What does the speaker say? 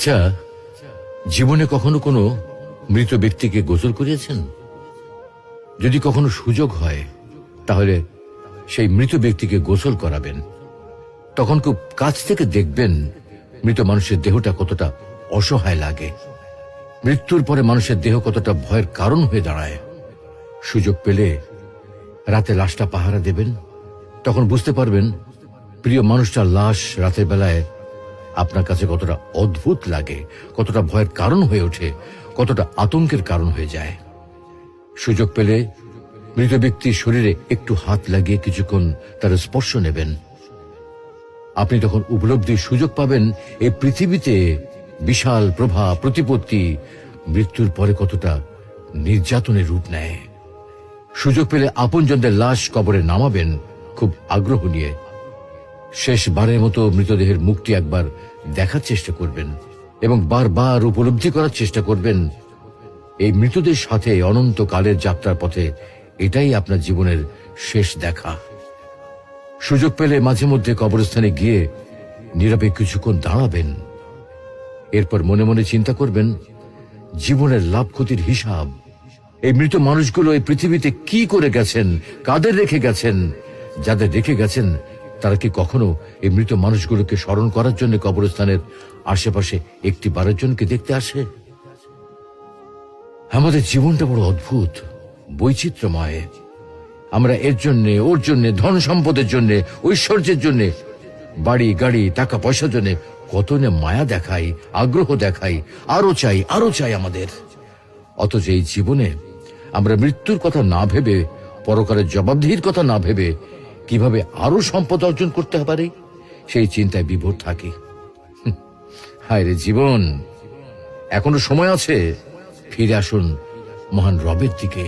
আচ্ছা, জীবনে কখনো কোনো মৃত ব্যক্তিকে গোসল করিয়েছেন? যদি কখনো সুযোগ হয় তাহলে সেই মৃত ব্যক্তিকে গোসল করাবেন। তখন খুব কাছ থেকে দেখবেন মৃত মানুষের দেহটা কতটা অসহায় লাগে, মৃত্যুর পরে মানুষের দেহ কতটা ভয়ের কারণ হয়ে দাঁড়ায়। সুযোগ পেলে রাতে লাশটা পাহারা দেবেন, তখন বুঝতে পারবেন প্রিয় মানুষটার লাশ রাতের বেলায় আপনার কাছে কতটা অদ্ভুত লাগে, কতটা ভয়ের কারণ হয়ে ওঠে, কতটা আতঙ্কের কারণ হয়ে যায়। সুযোগ পেলে মৃত ব্যক্তির শরীরে একটু হাত লাগিয়ে কিছুক্ষণ তার স্পর্শ নেবেন। আপনি তখন উপলব্ধির সুযোগ পাবেন এই পৃথিবীতে বিশাল প্রভাব প্রতিপত্তি মৃত্যুর পরে কতটা নির্যাতনের রূপ নেয়। সুযোগ পেলে আপনজনদের লাশ কবরে নামাবেন খুব আগ্রহ নিয়ে। শেষবারের মতো মৃতদেহের মুখটি একবার দেখার চেষ্টা করবেন এবং বারবার উপলব্ধি করার চেষ্টা করবেন এই মৃতদের সাথে অনন্তকালের যাত্রার পথে এটাই আপনার জীবনের শেষ দেখা। সুযোগ পেলে মাঝে মধ্যে কবরস্থানে গিয়ে নীরবে কিছুক্ষণ দাঁড়াবেন। এরপর মনে মনে চিন্তা করবেন জীবনের লাভ ক্ষতির হিসাব। এই মৃত মানুষগুলো এই পৃথিবীতে কি করে গেছেন, কাদের রেখে গেছেন। যাদের রেখে গেছেন তারা কি কখনো এই মৃত মানুষগুলোকে স্মরণ করার জন্য কবরস্থানের আশেপাশে একটি বারের জনকে দেখতে আসে? আমাদের জীবনটা বড় অদ্ভুত, বৈচিত্র্যময়। আমরা এর জন্য ওর জন্য, ধন সম্পদের জন্য, ঐশ্বর্যের জন্য, বাড়ি গাড়ি টাকা পয়সার জন্য কত না মায়া দেখাই, আগ্রহ দেখাই, আরো চাই আমাদের। অথচ এই জীবনে আমরা মৃত্যুর কথা না ভেবে, পরকালের জবাবদিহির কথা না ভেবে কিভাবে আরো সম্পদ অর্জন করতে পারি সেই চিন্তায় বিভোর থাকি। হায় রে জীবন, এখনো সময় আছে, ফিরে আসুন মহান রবের দিকে।